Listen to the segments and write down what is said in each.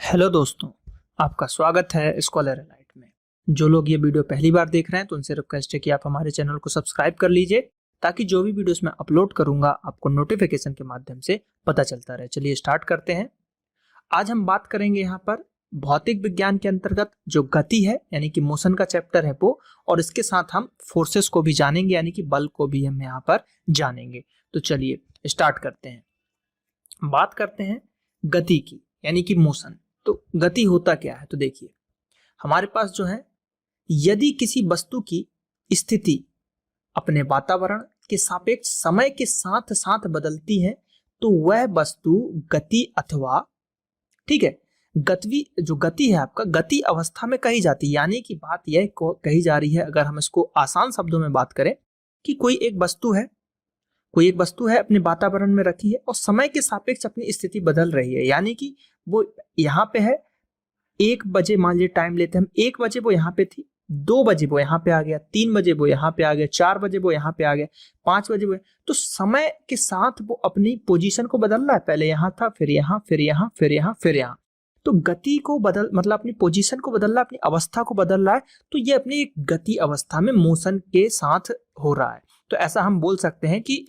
Hello दोस्तों, आपका स्वागत है स्कॉलर एलाइट में। जो लोग ये वीडियो पहली बार देख रहे हैं तो उनसे रिक्वेस्ट है कि आप हमारे चैनल को सब्सक्राइब कर लीजिए ताकि जो भी वीडियोस मैं अपलोड करूंगा आपको नोटिफिकेशन के माध्यम से पता चलता रहे। चलिए स्टार्ट करते हैं। आज हम बात करेंगे यहाँ पर भौतिक विज्ञान के अंतर्गत जो गति है यानी कि मोशन का चैप्टर है वो, और इसके साथ हम फोर्सेस को भी जानेंगे यानी कि बल को भी हम यहाँ पर जानेंगे। तो चलिए स्टार्ट करते हैं। बात करते हैं गति की यानी कि मोशन। तो गति होता क्या है, तो देखिए हमारे पास जो है, यदि किसी वस्तु की स्थिति अपने वातावरण के सापेक्ष समय के साथ साथ बदलती है तो वह वस्तु गति अथवा ठीक है जो गति है आपका गति अवस्था में कही जाती है। यानी कि बात यह कही जा रही है, अगर हम इसको आसान शब्दों में बात करें कि कोई एक वस्तु है अपने वातावरण में रखी है और समय के सापेक्ष अपनी स्थिति बदल रही है। यानी कि वो यहाँ पे है 1 बजे, मान लीजिए टाइम लेते हैं हम, 1 बजे वो यहाँ पे थी, 2 बजे वो यहाँ पे आ गया, 3 बजे वो यहाँ पे आ गया, 4 बजे वो यहाँ पे आ गया, 5 बजे वो, तो समय के साथ वो अपनी पोजीशन को बदल रहा है। पहले यहाँ था, फिर यहाँ, फिर यहाँ, फिर यहाँ, फिर यहाँ। तो गति को मतलब अपनी पोजीशन को बदल रहा है, अपनी अवस्था को बदल रहा है। तो ये अपनी एक गति अवस्था में मोशन के साथ हो रहा है। तो ऐसा हम बोल सकते हैं कि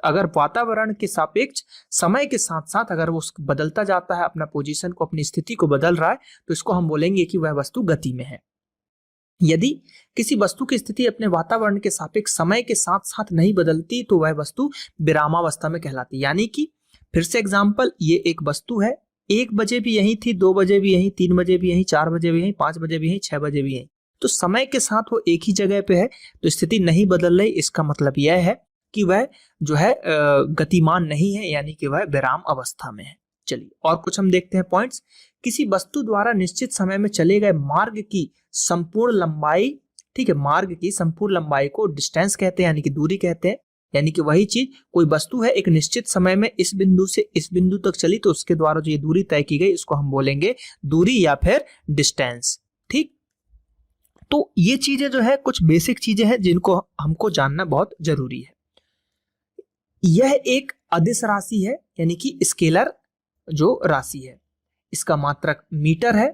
अगर वातावरण के सापेक्ष समय के साथ साथ अगर वो बदलता जाता है, अपना पोजीशन को, अपनी स्थिति को बदल रहा है, तो इसको हम बोलेंगे कि वह वस्तु गति में है। यदि किसी वस्तु की स्थिति अपने वातावरण के सापेक्ष समय के साथ साथ नहीं बदलती तो वह वस्तु विरामावस्था में कहलाती है। यानी कि फिर से एग्जाम्पल, ये एक वस्तु है, 1 बजे भी यही थी, 2 बजे भी यही, 3 बजे भी यही, 4 बजे भी यही, 5 बजे भी यही, 6 बजे भी यही। तो समय के साथ वो एक ही जगह पे है तो स्थिति नहीं बदल रही। इसका मतलब यह है कि वह जो है गतिमान नहीं है, यानी कि वह विराम अवस्था में है। चलिए और कुछ हम देखते हैं पॉइंट्स। किसी वस्तु द्वारा निश्चित समय में चले गए मार्ग की संपूर्ण लंबाई, ठीक है, मार्ग की संपूर्ण लंबाई को डिस्टेंस कहते हैं यानी कि दूरी कहते हैं। यानी कि वही चीज, कोई वस्तु है एक निश्चित समय में इस बिंदु से इस बिंदु तक चली तो उसके द्वारा जो ये दूरी तय की गई इसको हम बोलेंगे दूरी या फिर डिस्टेंस। ठीक, तो ये चीजें जो है कुछ बेसिक चीजें हैं जिनको हमको जानना बहुत जरूरी है। यह एक अदिश राशि है यानी कि स्केलर जो राशि है, इसका मात्रक मीटर है।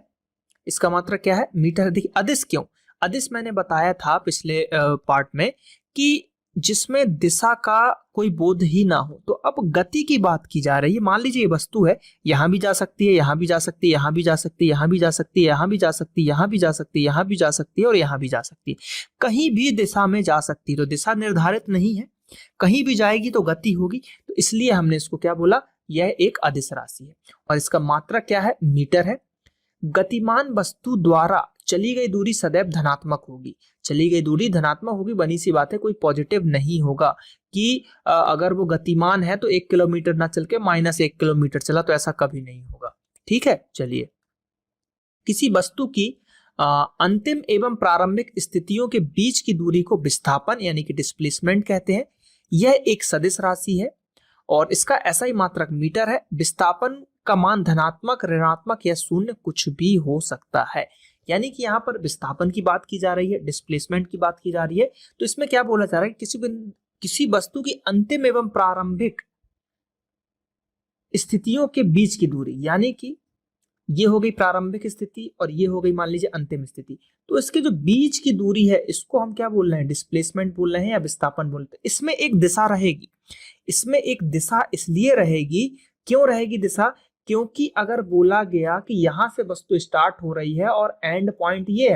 इसका मात्रक क्या है? मीटर है। देखिए अदिश क्यों? अदिश मैंने बताया था पिछले पार्ट में कि जिसमें दिशा का कोई बोध ही ना हो। तो अब गति की बात की जा रही है। मान लीजिए ये वस्तु है, यहां भी जा सकती है, यहां भी जा सकती है, यहां भी जा सकती है, यहां भी जा सकती है, यहां भी जा सकती है, यहां भी जा सकती है, यहां भी जा सकती है और यहां भी जा सकती है। कहीं भी दिशा में जा सकती है। तो दिशा निर्धारित नहीं है, कहीं भी जाएगी तो गति होगी। तो इसलिए हमने इसको क्या बोला? यह एक अदिश राशि है और इसका मात्रक क्या है? मीटर है। गतिमान वस्तु द्वारा चली गई दूरी सदैव धनात्मक होगी। चली गई दूरी धनात्मक होगी, बनी सी बात है, कोई पॉजिटिव नहीं होगा कि अगर वो गतिमान है तो 1 किलोमीटर ना चल के -1 किलोमीटर चला, तो ऐसा कभी नहीं होगा। ठीक है, चलिए। किसी वस्तु की अंतिम एवं प्रारंभिक स्थितियों के बीच की दूरी को विस्थापन यानी कि डिस्प्लेसमेंट कहते हैं। यह एक सदिश राशि है और इसका ऐसा ही मात्रक मीटर है। विस्थापन का मान धनात्मक, ऋणात्मक या शून्य कुछ भी हो सकता है। यानी कि यहाँ पर विस्थापन की बात की जा रही है, डिस्प्लेसमेंट की बात की जा रही है। तो इसमें क्या बोला जा रहा है? किसी वस्तु की अंतिम एवं प्रारंभिक स्थितियों के बीच की दूरी, यानी कि ये हो गई प्रारंभिक स्थिति और ये हो गई मान लीजिए अंतिम स्थिति। तो इसके जो बीच की दूरी है इसको हम क्या बोल रहे हैं? डिस्प्लेसमेंट बोल रहे हैं या विस्थापन बोलते हैं। इसमें एक दिशा रहेगी। इसमें एक दिशा इसलिए रहेगी, क्यों रहेगी दिशा? क्योंकि अगर बोला गया कि यहां से वस्तु स्टार्ट हो रही है और एंड पॉइंट ये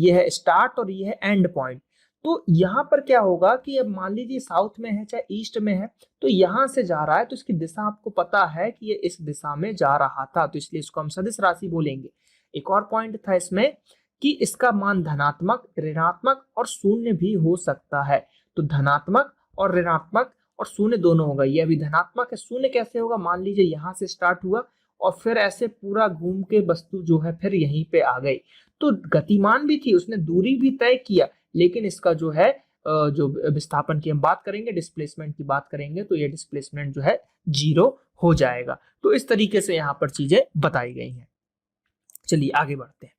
है स्टार्ट और ये है एंड पॉइंट, तो यहां पर क्या होगा कि अब मान लीजिए साउथ में है चाहे ईस्ट में है, तो यहां से जा रहा है तो इसकी दिशा आपको पता है कि ये इस दिशा में जा रहा था, तो इसलिए इसको हम सदिश राशि बोलेंगे। एक और पॉइंट था इसमें कि इसका मान धनात्मक, ऋणात्मक और शून्य भी हो सकता है। तो धनात्मक और ऋणात्मक और शून्य दोनों होगा। ये अभी धनात्मक है, शून्य कैसे होगा? मान लीजिए यहां से स्टार्ट हुआ और फिर ऐसे पूरा घूम के वस्तु जो है फिर यहीं पे आ गई, तो गतिमान भी थी, उसने दूरी भी तय किया, लेकिन इसका जो है जो विस्थापन की हम बात करेंगे, डिस्प्लेसमेंट की बात करेंगे, तो ये डिस्प्लेसमेंट जो है 0 हो जाएगा। तो इस तरीके से यहाँ पर चीजें बताई गई हैं। चलिए आगे बढ़ते हैं।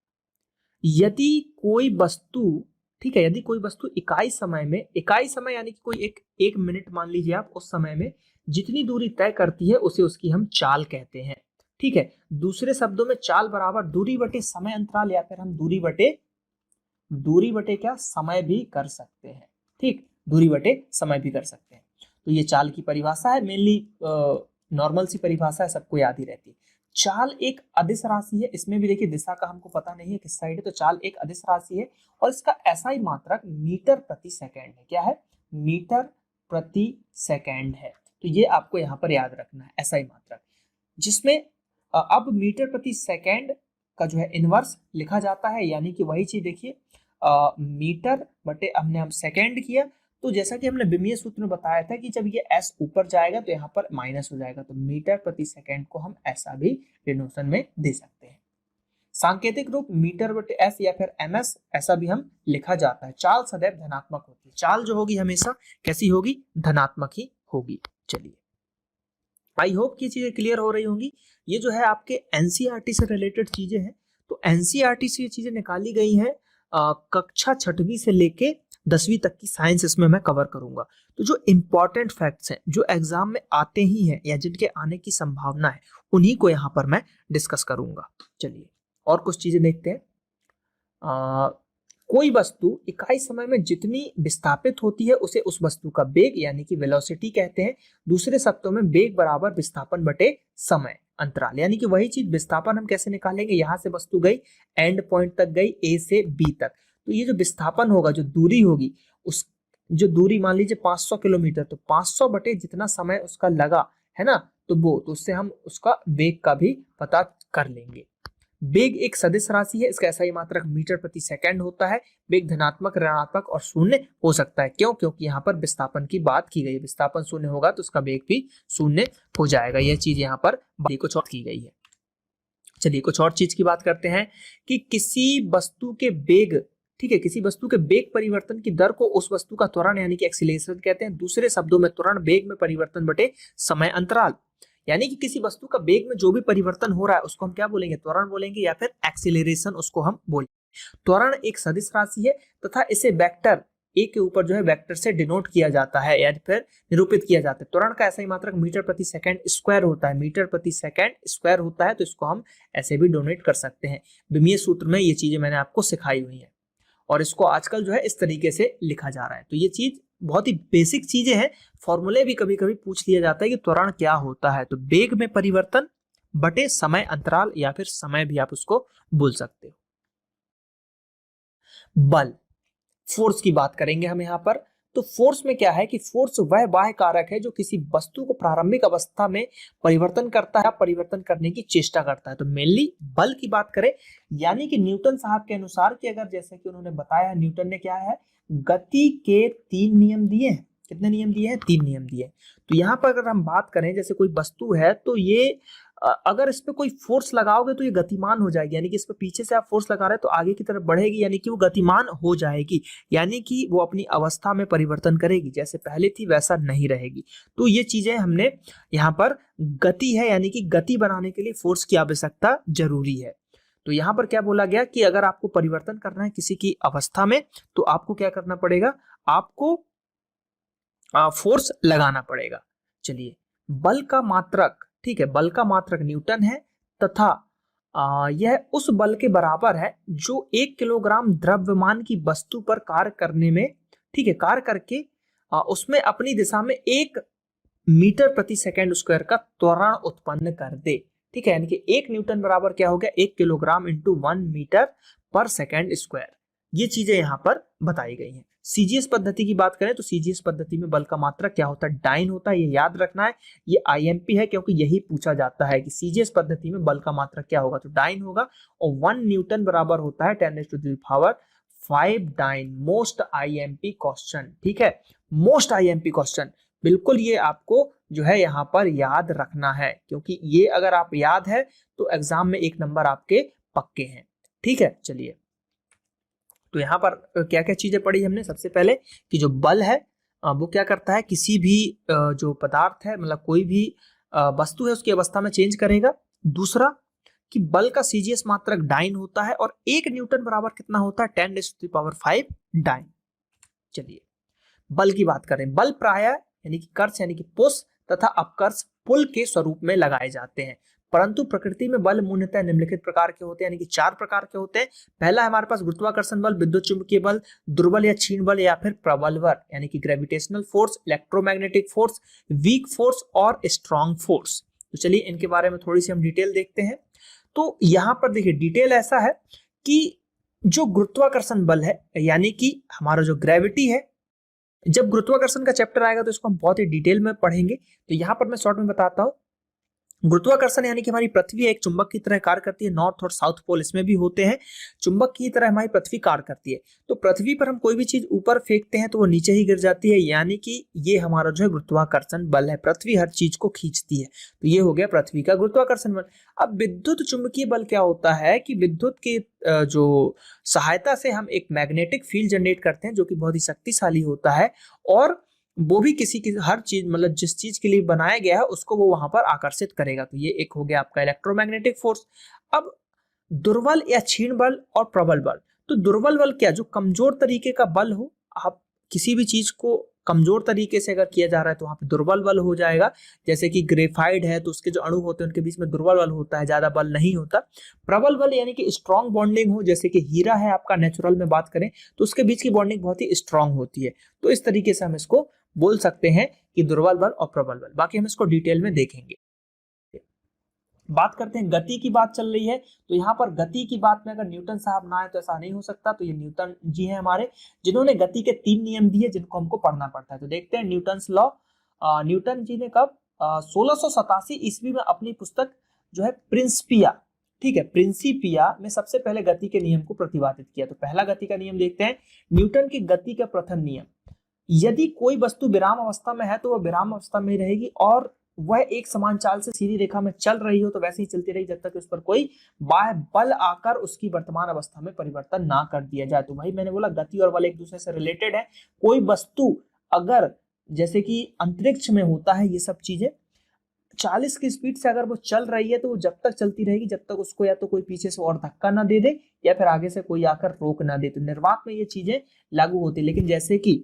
यदि कोई वस्तु, ठीक है, यदि कोई वस्तु इकाई समय यानी कि कोई एक मिनट मान लीजिए आप, उस समय में जितनी दूरी तय करती है उसे उसकी हम चाल कहते हैं। ठीक है, दूसरे शब्दों में चाल बराबर दूरी बटे समय अंतराल, या फिर हम दूरी बटे क्या समय भी कर सकते हैं। ठीक, दूरी बटे समय भी कर सकते हैं। तो ये चाल की परिभाषा है, मेनली नॉर्मल सी परिभाषा है, सबको याद ही रहती है। चाल एक अदिश राशि है, इसमें भी देखिए दिशा का हमको पता नहीं है किस साइड है, तो चाल एक अदिश राशि है और इसका एसआई मात्रक मीटर प्रति सेकंड है। क्या है? मीटर प्रति सेकंड है। तो ये आपको यहाँ पर याद रखना है, एसआई मात्रक, जिसमें अब मीटर प्रति सेकंड का जो है इनवर्स लिखा जाता है, यानी कि वही चीज देखिए मीटर बटे हमने हम सेकंड किया, तो जैसा कि हमने विमीय सूत्र में बताया था कि जब ये s ऊपर जाएगा तो यहाँ पर माइनस हो जाएगा, तो मीटर प्रति सेकंड को हम ऐसा भी डिनोशन में दे सकते हैं। सांकेतिक रूप मीटर बटे s या फिर ms ऐसा भी हम लिखा जाता है। चाल सदैव धनात्मक होती है, चाल जो होगी हमेशा कैसी होगी? धनात्मक ही होगी। चलिए, आई होप कि चीजें क्लियर हो रही होंगी। ये जो है आपके एनसीईआरटी से रिलेटेड चीजें हैं, तो एनसीईआरटी से ये चीजें निकाली गई हैं। कक्षा 6वीं से लेके 10वीं तक की साइंस इसमें मैं कवर करूंगा। तो जो इंपॉर्टेंट फैक्ट्स हैं, जो एग्जाम में आते ही हैं या जिनके आने की संभावना है, उन्हीं को यहाँ पर मैं डिस्कस करूंगा। चलिए और कुछ चीजें देखते हैं। कोई वस्तु इकाई समय में जितनी विस्थापित होती है उसे उस वस्तु का वेग यानी कि वेलोसिटी कहते हैं। दूसरे शब्दों में वेग बराबर विस्थापन बटे समय अंतराल, यानी कि वही चीज विस्थापन हम कैसे निकालेंगे? यहाँ से वस्तु गई एंड पॉइंट तक गई, ए से बी तक, तो ये जो विस्थापन होगा, जो दूरी होगी, उस जो दूरी मान लीजिए 500 किलोमीटर, तो 500 बटे जितना समय उसका लगा है ना, तो वो, तो उससे हम उसका वेग का भी पता कर लेंगे। वेग एक सदिश राशि है, इसका एसआई मात्रक मीटर प्रति सेकंड होता है। वेग धनात्मक, ऋणात्मक और शून्य हो सकता है। क्यों? क्योंकि यहाँ पर विस्थापन की बात की गई है, विस्थापन शून्य होगा तो उसका वेग भी शून्य हो जाएगा। यह चीज यहाँ पर कुछ और की गई है। चलिए कुछ और चीज की बात करते हैं कि किसी वस्तु के वेग, ठीक है, किसी वस्तु के वेग परिवर्तन की दर को उस वस्तु का त्वरण यानी कि एक्सीलरेशन कहते हैं। दूसरे शब्दों में त्वरण वेग में परिवर्तन बटे समय अंतराल, यानी कि किसी वस्तु का वेग में जो भी परिवर्तन हो रहा है उसको हम क्या बोलेंगे? त्वरण बोलेंगे या फिर एक्सीलरेशन उसको हम बोलेंगे। त्वरण एक सदिश राशि है तथा इसे वेक्टर ए के ऊपर जो है वेक्टर से डिनोट किया जाता है या फिर निरूपित किया जाता है। त्वरण का ऐसा ही मात्रक मीटर प्रति सेकंड स्क्वायर होता है, मीटर प्रति सेकंड स्क्वायर होता है, तो इसको हम ऐसे भी डोनेट कर सकते हैं। विमीय सूत्र में ये चीजें मैंने आपको सिखाई हुई है और इसको आजकल जो है इस तरीके से लिखा जा रहा है। तो ये चीज बहुत ही बेसिक चीजें हैं, फॉर्मूले भी कभी कभी पूछ लिया जाता है कि त्वरण क्या होता है, तो वेग में परिवर्तन बटे समय अंतराल या फिर समय भी आप उसको बोल सकते हो। बल, फोर्स की बात करेंगे हम यहाँ पर। तो फोर्स में क्या है कि फोर्स वह बाह्य कारक है जो किसी वस्तु को प्रारंभिक अवस्था में परिवर्तन करता है, परिवर्तन करने की चेष्टा करता है। तो मेनली बल की बात करें, यानी कि न्यूटन साहब के अनुसार कि अगर जैसे कि उन्होंने बताया, न्यूटन ने क्या है, गति के 3 नियम दिए हैं। कितने नियम दिए हैं? 3 नियम दिए हैं। तो यहाँ पर अगर हम बात करें, जैसे कोई वस्तु है तो ये अगर इस पे कोई फोर्स लगाओगे तो ये गतिमान हो जाएगी, यानी कि इस पे पीछे से आप फोर्स लगा रहे हैं तो आगे की तरफ बढ़ेगी, यानी कि वो गतिमान हो जाएगी, यानी कि वो अपनी अवस्था में परिवर्तन करेगी, जैसे पहले थी वैसा नहीं रहेगी। तो ये चीजें हमने यहाँ पर, गति है यानी कि गति बनाने के लिए फोर्स की आवश्यकता जरूरी है। तो यहाँ पर क्या बोला गया कि अगर आपको परिवर्तन करना है किसी की अवस्था में तो आपको क्या करना पड़ेगा? आपको फोर्स लगाना पड़ेगा। चलिए, बल का मात्रक, ठीक है, बल का मात्रक न्यूटन है तथा यह उस बल के बराबर है जो 1 किलोग्राम द्रव्यमान की वस्तु पर कार्य करने में, ठीक है, कार्य करके उसमें अपनी दिशा में 1 मीटर प्रति सेकंड स्क्वायर का त्वरण उत्पन्न कर दे। ठीक है, यानी कि 1 न्यूटन बराबर क्या हो गया? 1 किलोग्राम इंटू 1 मीटर पर सेकंड स्क्वायर। ये चीजें यहाँ पर बताई गई हैं। सीजीएस पद्धति की बात करें तो सीजीएस पद्धति में बल का मात्रक क्या होता है? डाइन होता है, ये याद रखना है। ये आईएमपी है क्योंकि यही पूछा जाता है कि सीजीएस पद्धति में बल का मात्रक क्या होगा, तो डाइन होगा। और 1 न्यूटन बराबर होता है 10⁵ डाइन। मोस्ट आईएमपी क्वेश्चन, ठीक है, मोस्ट आईएमपी क्वेश्चन, बिल्कुल ये आपको जो है यहाँ पर याद रखना है, क्योंकि ये अगर आप याद है तो एग्जाम में 1 नंबर आपके पक्के हैं। ठीक है, चलिए, तो यहाँ पर क्या क्या चीजें पढ़ी हमने? सबसे पहले कि जो बल है वो क्या करता है, किसी भी जो पदार्थ है, मतलब कोई भी वस्तु है, उसकी अवस्था में चेंज करेगा। दूसरा कि बल का सीजीएस मात्रक डाइन होता है और 1 न्यूटन बराबर कितना होता है? 10⁵ डाइन। चलिए, बल की बात करें, बल प्रायः यानी कि कर्ष यानी कि पुश तथा अपकर्ष पुल के स्वरूप में लगाए जाते हैं। परंतु प्रकृति में बल मूलतः निम्नलिखित प्रकार के होते हैं, यानी कि 4 प्रकार के होते हैं। पहला है हमारे पास गुरुत्वाकर्षण बल, विद्युत चुंबकीय बल, दुर्बल या क्षीण बल, या फिर प्रबल बल यानी कि gravitational force, electromagnetic force, weak force और स्ट्रॉन्ग फोर्स। तो चलिए इनके बारे में थोड़ी सी हम डिटेल देखते हैं। तो यहाँ पर देखिए डिटेल ऐसा है कि जो गुरुत्वाकर्षण बल है यानी कि हमारा जो ग्रेविटी है, जब गुरुत्वाकर्षण का चैप्टर आएगा तो इसको हम बहुत ही डिटेल में पढ़ेंगे। तो यहाँ पर मैं शॉर्ट में बताता हूँ। गुरुत्वाकर्षण यानी कि हमारी पृथ्वी एक चुंबक की तरह कार्य करती है, नॉर्थ और साउथ पोल इसमें भी होते हैं, चुंबक की तरह हमारी पृथ्वी कार्य करती है। तो पृथ्वी पर हम कोई भी चीज ऊपर फेंकते हैं तो वो नीचे ही गिर जाती है, यानी कि ये हमारा जो है गुरुत्वाकर्षण बल है, पृथ्वी हर चीज को खींचती है। तो ये हो गया पृथ्वी का गुरुत्वाकर्षण बल। अब विद्युत चुंबकीय बल क्या होता है कि विद्युत की जो सहायता से हम एक मैग्नेटिक फील्ड जनरेट करते हैं जो कि बहुत ही शक्तिशाली होता है, और वो भी किसी की हर चीज मतलब जिस चीज के लिए बनाया गया है उसको वो वहां पर आकर्षित करेगा। तो ये एक हो गया आपका इलेक्ट्रोमैग्नेटिक फोर्स। अब दुर्बल या क्षीण बल और प्रबल बल। तो दुर्बल बल क्या, जो कमजोर तरीके का बल हो, आप किसी भी चीज को कमजोर तरीके से अगर किया जा रहा है तो वहां पे दुर्बल बल हो जाएगा। जैसे कि ग्रेफाइड है तो उसके जो अणु होते हैं उनके बीच में दुर्बल बल होता है, ज्यादा बल नहीं होता। प्रबल बल यानी कि स्ट्रॉन्ग बॉन्डिंग हो, जैसे कि हीरा है आपका, नेचुरल में बात करें तो उसके बीच की बॉन्डिंग बहुत ही स्ट्रांग होती है। तो इस तरीके से हम इसको बोल सकते हैं कि दुर्बल बल और प्रबल बल। बाकी हम इसको डिटेल में देखेंगे। बात करते हैं, गति की बात चल रही है तो यहाँ पर गति की बात में अगर न्यूटन साहब ना आए तो ऐसा नहीं हो सकता। तो ये न्यूटन जी हैं हमारे, जिन्होंने गति के 3 नियम दिए जिनको हमको पढ़ना पड़ता है। तो देखते हैं न्यूटन्स लॉ। न्यूटन जी ने कब 1687 ईस्वी में अपनी पुस्तक जो है प्रिंसिपिया, ठीक है, प्रिंसिपिया में सबसे पहले गति के नियम को प्रतिपादित किया। तो पहला गति का नियम देखते हैं, न्यूटन की गति का प्रथम नियम, यदि कोई वस्तु विराम अवस्था में है तो वह विराम अवस्था में रहेगी, और वह एक समान चाल से सीधी रेखा में चल रही हो तो वैसे ही चलती रही जब तक उस पर कोई बाह्य बल आकर उसकी वर्तमान अवस्था में परिवर्तन ना कर दिया जाए। तो भाई मैंने बोला गति और बल एक दूसरे से रिलेटेड है। कोई वस्तु अगर जैसे कि अंतरिक्ष में होता है ये सब चीजें, 40 की स्पीड से अगर वो चल रही है तो वो जब तक चलती रहेगी जब तक उसको या तो कोई पीछे से और धक्का ना दे दे या फिर आगे से कोई आकर रोक ना दे। तो निर्वात में ये चीजें लागू होती है। लेकिन जैसे कि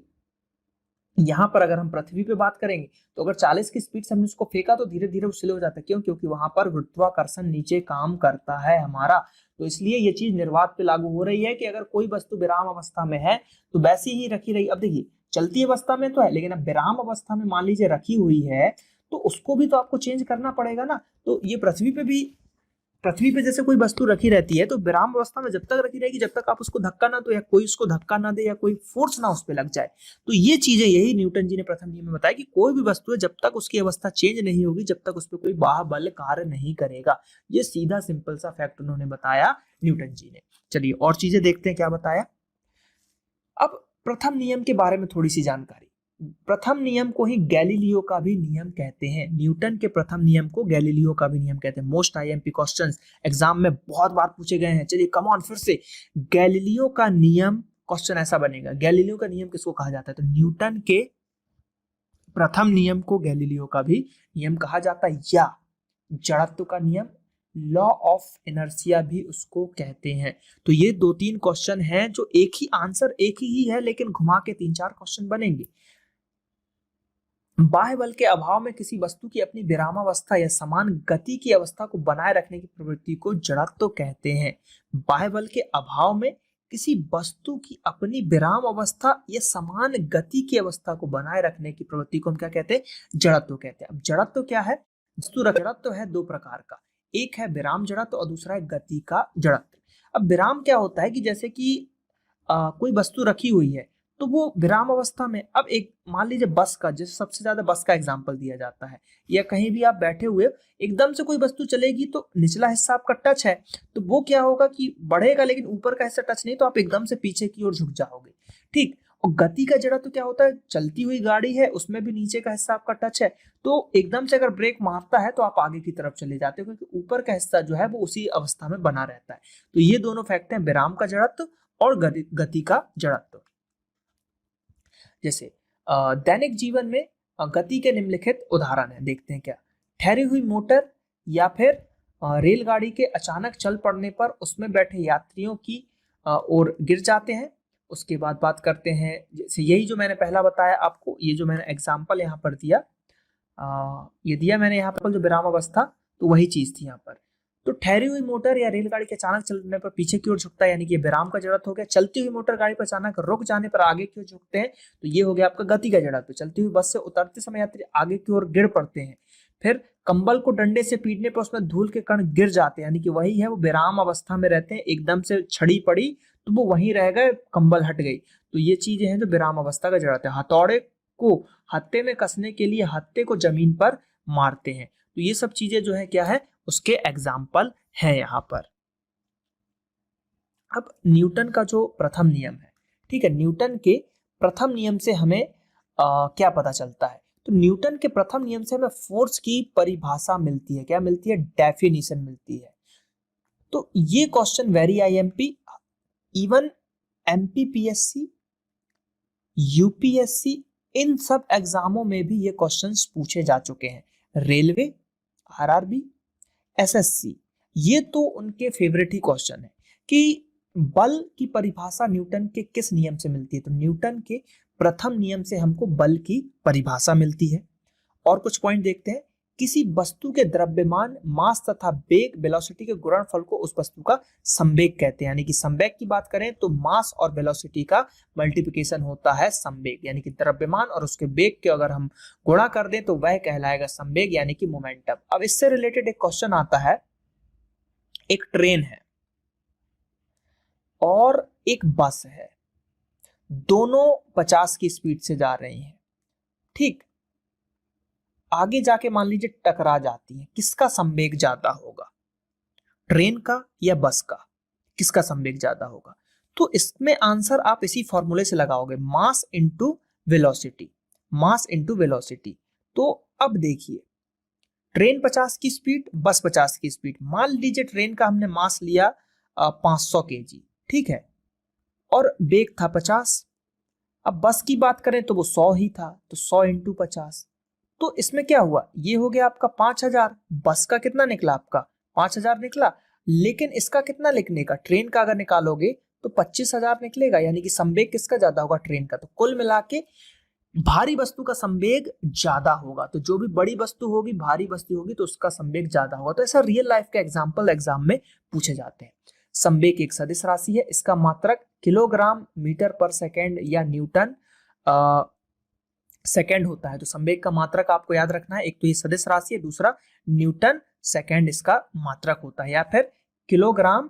यहाँ पर अगर हम पृथ्वी पे बात करेंगे तो अगर 40 की स्पीड से हमने उसको फेंका तो धीरे धीरे वो स्लो हो जाता है। क्यों? क्योंकि वहां पर गुरुत्वाकर्षण नीचे काम करता है हमारा। तो इसलिए ये चीज निर्वात पे लागू हो रही है कि अगर कोई वस्तु विराम अवस्था में है तो वैसी ही रखी रही। अब देखिए चलती अवस्था में तो है, लेकिन अब विराम अवस्था में मान लीजिए रखी हुई है तो उसको भी तो आपको चेंज करना पड़ेगा ना। तो ये पृथ्वी पे जैसे कोई वस्तु रखी रहती है तो विराम अवस्था में जब तक रखी रहेगी जब तक आप उसको धक्का ना दो या कोई उसको धक्का ना दे या कोई फोर्स ना उस पर लग जाए। तो ये चीजें यही न्यूटन जी ने प्रथम नियम में बताया कि कोई भी वस्तु है जब तक उसकी अवस्था चेंज नहीं होगी जब तक उस पर कोई बाह्य बल कार्य नहीं करेगा। ये सीधा सिंपल सा फैक्ट उन्होंने बताया न्यूटन जी ने। चलिए और चीजें देखते हैं क्या बताया। अब प्रथम नियम के बारे में थोड़ी सी जानकारी। प्रथम नियम को ही गैलीलियो का भी नियम कहते हैं। न्यूटन के प्रथम नियम को गैलीलियो का भी नियम कहते हैं। मोस्ट आईएमपी क्वेश्चंस एग्जाम में बहुत बार पूछे गए हैं। चलिए कम ऑन फिर से, गैलीलियो का नियम, क्वेश्चन ऐसा बनेगा, गैलीलियो का नियम किसको कहा जाता है? तो न्यूटन के प्रथम नियम को गैलीलियो का भी नियम कहा जाता है, या जड़त्व का नियम, लॉ ऑफ इनर्शिया भी उसको कहते हैं। तो ये 2-3 क्वेश्चन हैं जो एक ही आंसर एक ही है लेकिन घुमा के 3-4 क्वेश्चन बनेंगे। बाह्य बल के अभाव में किसी वस्तु की अपनी विरामावस्था या समान गति की अवस्था को बनाए रखने की प्रवृत्ति को जड़त्व कहते हैं। बाह्य बल के अभाव में किसी वस्तु की अपनी विराम अवस्था या समान गति की अवस्था को बनाए रखने की प्रवृत्ति को हम क्या कहते हैं? जड़त्व कहते हैं। अब जड़त्व क्या है? जड़त्व है 2 प्रकार का, एक है विराम जड़त्व और दूसरा है गति का जड़त्व। अब विराम क्या होता है कि जैसे कि कोई वस्तु रखी हुई है तो वो विराम अवस्था में, अब एक मान लीजिए बस का, जैसे सबसे ज्यादा बस का एग्जांपल दिया जाता है, या कहीं भी आप बैठे हुए एकदम से कोई वस्तु चलेगी तो निचला हिस्सा आपका टच है तो वो क्या होगा कि बढ़ेगा लेकिन ऊपर का हिस्सा टच नहीं, तो आप एकदम से पीछे की ओर झुक जाओगे, ठीक। और गति का जड़ा तो क्या होता है, चलती हुई गाड़ी है उसमें भी नीचे का हिस्सा आपका टच है तो एकदम से अगर ब्रेक मारता है तो आप आगे की तरफ चले जाते हो क्योंकि ऊपर का हिस्सा जो है वो उसी अवस्था में बना रहता है। तो ये दोनों फैक्ट हैं, विराम का जड़त्व और गति का जड़त्व। जैसे दैनिक जीवन में गति के निम्नलिखित उदाहरण है, देखते हैं क्या। ठहरी हुई मोटर या फिर रेलगाड़ी के अचानक चल पड़ने पर उसमें बैठे यात्रियों की ओर गिर जाते हैं। उसके बाद बात करते हैं, जैसे यही जो मैंने पहला बताया आपको, ये जो मैंने एग्जाम्पल यहाँ पर दिया, ये दिया मैंने यहाँ पर जो विराम अवस्था, तो वही चीज थी यहाँ पर। तो ठहरी हुई मोटर या रेलगाड़ी के अचानक चलने पर पीछे की ओर झुकता है, यानी कि विराम का जड़त्व हो गया। चलती हुई मोटर गाड़ी पर अचानक रुक जाने पर आगे की ओर झुकते हैं, तो ये हो गया आपका गति का जड़त्व। चलती हुई बस से उतरते समय यात्री आगे की ओर गिर पड़ते हैं। फिर कंबल को डंडे से पीटने पर उसमें धूल के कण गिर जाते हैं, यानी कि वही है, वो विराम अवस्था में रहते हैं। एकदम से छड़ी पड़ी तो वो वहीं रह गए, कंबल हट गई। तो ये चीजें हैं जो विराम अवस्था का जड़त्व है। हथौड़े को हत्थे में कसने के लिए हत्थे को जमीन पर मारते हैं। तो ये सब चीजें जो है क्या है, उसके एग्जाम्पल है यहाँ पर। अब न्यूटन का जो प्रथम नियम है, ठीक है, न्यूटन के प्रथम नियम से हमें क्या पता चलता है? तो न्यूटन के प्रथम नियम से हमें फोर्स की परिभाषा मिलती है। क्या मिलती है? डेफिनेशन मिलती है। तो ये question very IMP, even MPPSC, UPSC, इन सब एग्जामों में भी ये क्वेश्चंस पूछे जा चुके हैं। रेलवे, आरआरबी, एसएससी, ये तो उनके फेवरेट ही क्वेश्चन है कि बल की परिभाषा न्यूटन के किस नियम से मिलती है? तो न्यूटन के प्रथम नियम से हमको बल की परिभाषा मिलती है। और कुछ पॉइंट देखते हैं। किसी वस्तु के द्रव्यमान, मास तथा वेग, वेलोसिटी के गुणनफल को उस वस्तु का संवेग कहते हैं। यानी कि संवेग की बात करें तो मास और वेलोसिटी का मल्टीप्लिकेशन होता है संवेग, यानी कि द्रव्यमान और उसके वेग के अगर हम गुणा कर दें तो वह कहलाएगा संवेग, यानी कि मोमेंटम। अब इससे रिलेटेड एक क्वेश्चन आता है, एक ट्रेन है और एक बस है, दोनों 50 की स्पीड से जा रही हैं, ठीक। आगे जाके मान लीजिए टकरा जाती है, किसका संवेग ज्यादा होगा? ट्रेन का या बस का? किसका संवेग ज्यादा होगा? तो इसमें आंसर आप इसी फॉर्मूले से लगाओगे, mass into velocity, mass into velocity. तो अब देखिए, ट्रेन 50 की स्पीड, बस 50 की स्पीड। मान लीजिए ट्रेन का हमने मास लिया 500 केजी, ठीक है, और वेग था 50। अब बस की बात करें तो वो 100 ही था, तो 100 इंटू 50। तो इसमें क्या हुआ? ये हो गया आपका 5000। बस का कितना निकला? आपका 5000 निकला। लेकिन इसका कितना लिखने का? ट्रेन का अगर निकालोगे तो 25,000 निकलेगा, यानी कि संवेग किसका ज्यादा होगा? ट्रेन का। तो कुल मिला के भारी वस्तु का संवेग ज्यादा होगा। तो जो भी बड़ी वस्तु होगी, भारी वस्तु होगी, तो उसका संवेग ज्यादा होगा। तो ऐसा रियल लाइफ के एग्जाम्पल एग्जाम में पूछे जाते हैं। संवेग एक सदिश राशि है, इसका मात्रक किलोग्राम मीटर पर सेकेंड या न्यूटन सेकेंड होता है। तो संवेग का मात्रक आपको याद रखना है, एक तो ये सदिश राशि है, दूसरा न्यूटन सेकेंड इसका मात्रक होता है, या फिर kilogram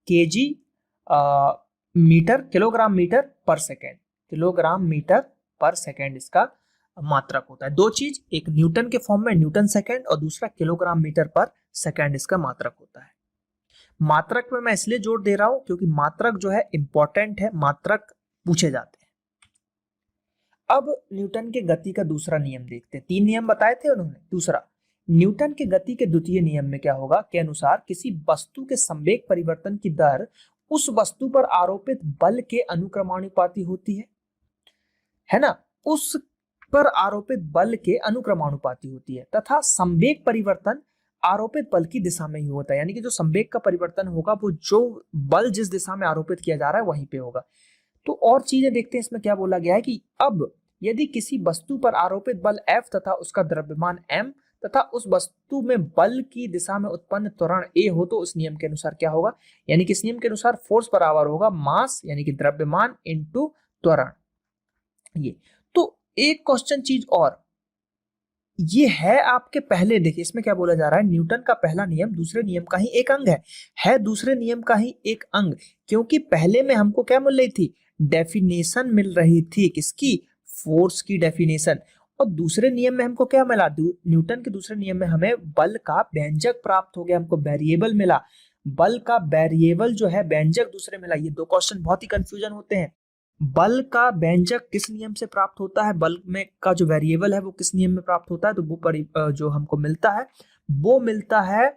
KG metre, kilogram metre per second, kilogram metre per second इसका मात्रक होता है। दो चीज, एक न्यूटन के फॉर्म में न्यूटन सेकेंड और दूसरा किलोग्राम मीटर पर सेकेंड इसका मात्रक होता है। मात्रक में मैं इसलिए जोर दे रहा हूं क्योंकि मात्रक जो है इंपॉर्टेंट है, मात्रक पूछे जाते हैं। अब न्यूटन के गति का दूसरा नियम देखते हैं। 3 नियम बताए थे उन्होंने। दूसरा, न्यूटन के गति के द्वितीय नियम में क्या होगा के अनुसार किसी वस्तु के संवेग परिवर्तन की दर उस वस्तु पर आरोपित बल के अनुक्रमानुपाती होती है ना, उस पर आरोपित बल के अनुक्रमानुपाती होती है, तथा संवेग परिवर्तन आरोपित बल की दिशा में ही होता है। यानी कि जो संवेग का परिवर्तन होगा वो जो बल जिस दिशा में आरोपित किया जा रहा है वहीं पे होगा। तो और चीजें देखते हैं, इसमें क्या बोला गया है कि अब यदि किसी वस्तु पर आरोपित बल F तथा उसका द्रव्यमान m तथा उस वस्तु में बल की दिशा में उत्पन्न त्वरण a हो, तो उस नियम के अनुसार क्या होगा? यानी कि इस नियम के अनुसार फोर्स बराबर होगा मास यानी कि द्रव्यमान इंटू त्वरण। ये तो एक क्वेश्चन चीज और, ये है आपके पहले, देखिए इसमें क्या बोला जा रहा है, न्यूटन का पहला नियम दूसरे नियम का ही एक अंग है दूसरे नियम का ही एक अंग। क्योंकि पहले में हमको क्या मिल रही थी? डेफिनेशन मिल रही थी, किसकी? फोर्स की डेफिनेशन। और दूसरे नियम में हमको क्या मिला? न्यूटन के दूसरे नियम में हमें बल का व्यंजक प्राप्त हो गया, हमको वेरिएबल मिला। बल का वेरिएबल जो है व्यंजक दूसरे मिला। ये दो क्वेश्चन बहुत ही कंफ्यूजन होते हैं। बल का व्यंजक किस नियम से प्राप्त होता है, बल में का जो वेरिएबल है वो किस नियम में प्राप्त होता है? तो वो जो हमको मिलता है वो मिलता है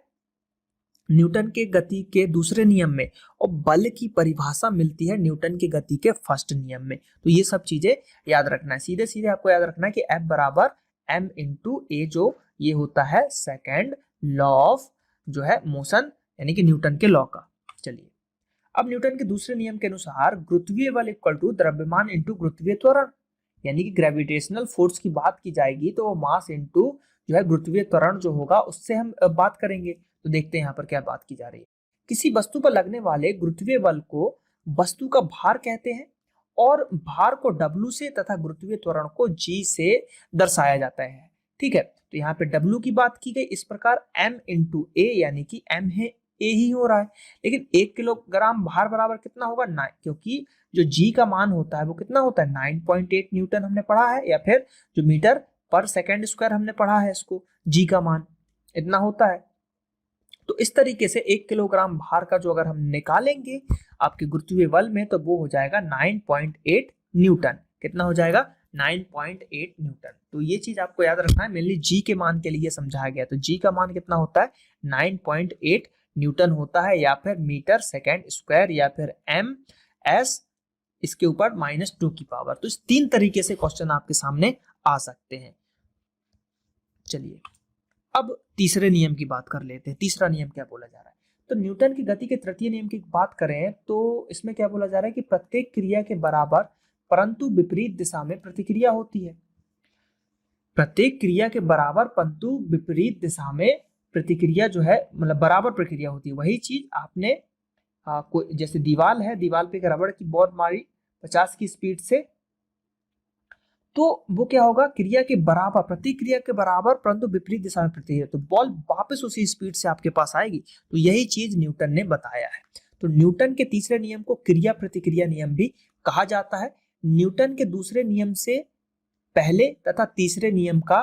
न्यूटन के गति के दूसरे नियम में, और बल की परिभाषा मिलती है न्यूटन के गति के फर्स्ट नियम में। तो ये सब चीजें याद रखना है। सीधे सीधे आपको याद रखना है कि F बराबर m इंटू ए, जो ये होता है सेकेंड लॉ ऑफ जो है मोशन, यानी कि न्यूटन के लॉ का। चलिए, अब न्यूटन के दूसरे नियम के अनुसार गुरुत्वीय बल इक्वल टू द्रव्यमान इंटू गुरुत्वीय त्वरण, यानी कि ग्रेविटेशनल फोर्स की बात की जाएगी तो वो मास इंटू जो है गुरुत्वीय त्वरण जो होगा उससे हम बात करेंगे। तो देखते हैं यहाँ पर क्या बात की जा रही है। किसी वस्तु पर लगने वाले गुरुत्वीय बल को वस्तु का भार कहते हैं और भार को W से तथा गुरुत्वीय त्वरण को G से दर्शाया जाता है। ठीक है, तो यहाँ पे W की बात की गई इस प्रकार M इंटू ए, यानी कि M है ए ही हो रहा है, लेकिन 1 किलोग्राम भार बराबर कितना होगा 9, क्योंकि जो G का मान होता है वो कितना होता है 9.8 न्यूटन हमने पढ़ा है, या फिर जो मीटर पर सेकेंड स्क्वायर हमने पढ़ा है इसको, G का मान इतना होता है। तो इस तरीके से 1 किलोग्राम भार का जो अगर हम निकालेंगे आपके गुरुत्वीय बल में तो वो हो जाएगा 9.8 न्यूटन। कितना हो जाएगा 9.8 न्यूटन। तो ये चीज आपको याद रखना है, मेनली जी के मान के लिए समझाया गया। तो जी का मान कितना होता है 9.8 न्यूटन होता है, या फिर मीटर सेकेंड स्क्वायर, या फिर एम एस इसके ऊपर -2 की पावर। तो इस 3 तरीके से क्वेश्चन आपके सामने आ सकते हैं। चलिए अब तीसरे नियम की बात कर लेते हैं। तीसरा नियम क्या बोला जा रहा है, तो न्यूटन की गति के तृतीय नियम की बात करें तो इसमें क्या बोला जा रहा है कि प्रत्येक क्रिया के बराबर परंतु विपरीत दिशा में प्रतिक्रिया होती है। प्रत्येक क्रिया के बराबर परंतु विपरीत दिशा में प्रतिक्रिया जो है, मतलब बराबर प्रक्रिया होती है। वही चीज आपने कोई जैसे दीवार है, दीवार पे एक रबड़ की बॉल मारी 50 की स्पीड से, तो वो क्या होगा क्रिया के बराबर, प्रतिक्रिया के बराबर परंतु विपरीत दिशा में प्रतिक्रिया, तो बॉल वापस उसी स्पीड से आपके पास आएगी। तो यही चीज न्यूटन ने बताया है। तो न्यूटन के तीसरे नियम को क्रिया प्रतिक्रिया नियम भी कहा जाता है। न्यूटन के दूसरे नियम से पहले तथा तीसरे नियम का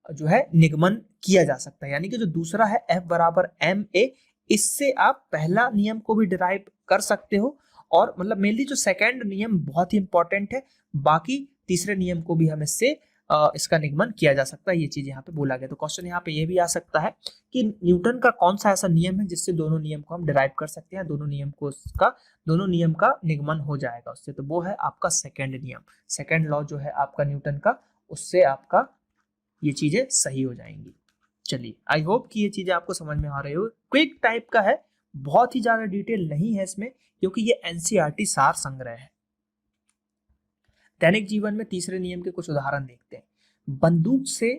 जो है निगमन किया जा सकता है, यानी कि जो दूसरा है F बराबर ma, इससे आप पहला नियम को भी डिराइव कर सकते हो। और मतलब मेनली जो सेकंड नियम बहुत ही इंपॉर्टेंट है, बाकी तीसरे नियम को भी हम इससे इसका निगमन किया जा सकता है। ये चीज यहाँ पे बोला गया। तो क्वेश्चन यहाँ पे ये भी आ सकता है कि न्यूटन का कौन सा ऐसा नियम है जिससे दोनों नियम को हम डिराइव कर सकते हैं, दोनों नियम का निगमन हो जाएगा उससे। तो वो है आपका सेकंड नियम, सेकंड लॉ जो है आपका न्यूटन का, उससे आपका ये चीजें सही हो जाएंगी। चलिए आई होप कि ये चीजें आपको समझ में आ रही हो। क्विक टाइप का है, बहुत ही ज्यादा डिटेल नहीं है इसमें, क्योंकि ये एनसीईआरटी सार संग्रह है। दैनिक जीवन में तीसरे नियम के कुछ उदाहरण देखते हैं। बंदूक से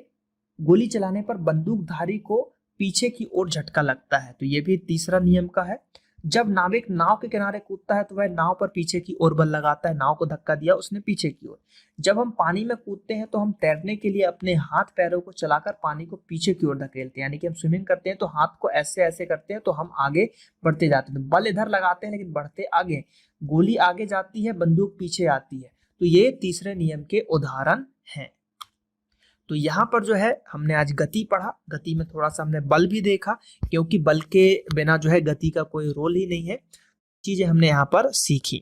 गोली चलाने पर बंदूकधारी को पीछे की ओर झटका लगता है, तो ये भी तीसरा नियम का है। जब नाविक नाव के किनारे कूदता है तो वह नाव पर पीछे की ओर बल लगाता है, नाव को धक्का दिया उसने पीछे की ओर। जब हम पानी में कूदते हैं तो हम तैरने के लिए अपने हाथ पैरों को चलाकर पानी को पीछे की ओर धकेलते हैं, यानी कि हम स्विमिंग करते हैं तो हाथ को ऐसे ऐसे करते हैं तो हम आगे बढ़ते जाते हैं, तो बल इधर लगाते हैं लेकिन बढ़ते आगे, गोली आगे जाती है बंदूक पीछे आती है। तो ये तीसरे नियम के उदाहरण हैं। तो यहाँ पर जो है हमने आज गति पढ़ा, गति में थोड़ा सा हमने बल भी देखा, क्योंकि बल के बिना जो है गति का कोई रोल ही नहीं है। चीजें हमने यहाँ पर सीखी।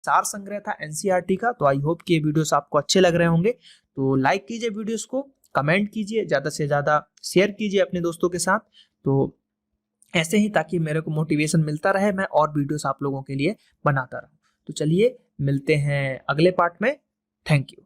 सार संग्रह था एनसीईआरटी का। तो आई होप कि ये वीडियोस आपको अच्छे लग रहे होंगे। तो लाइक कीजिए वीडियोस को, कमेंट कीजिए, ज्यादा से ज्यादा शेयर कीजिए अपने दोस्तों के साथ। तो ऐसे ही ताकि मेरे को मोटिवेशन मिलता रहे, मैं और वीडियोस आप लोगों के लिए बनाता रहूं। तो चलिए मिलते हैं अगले पार्ट में। Thank you.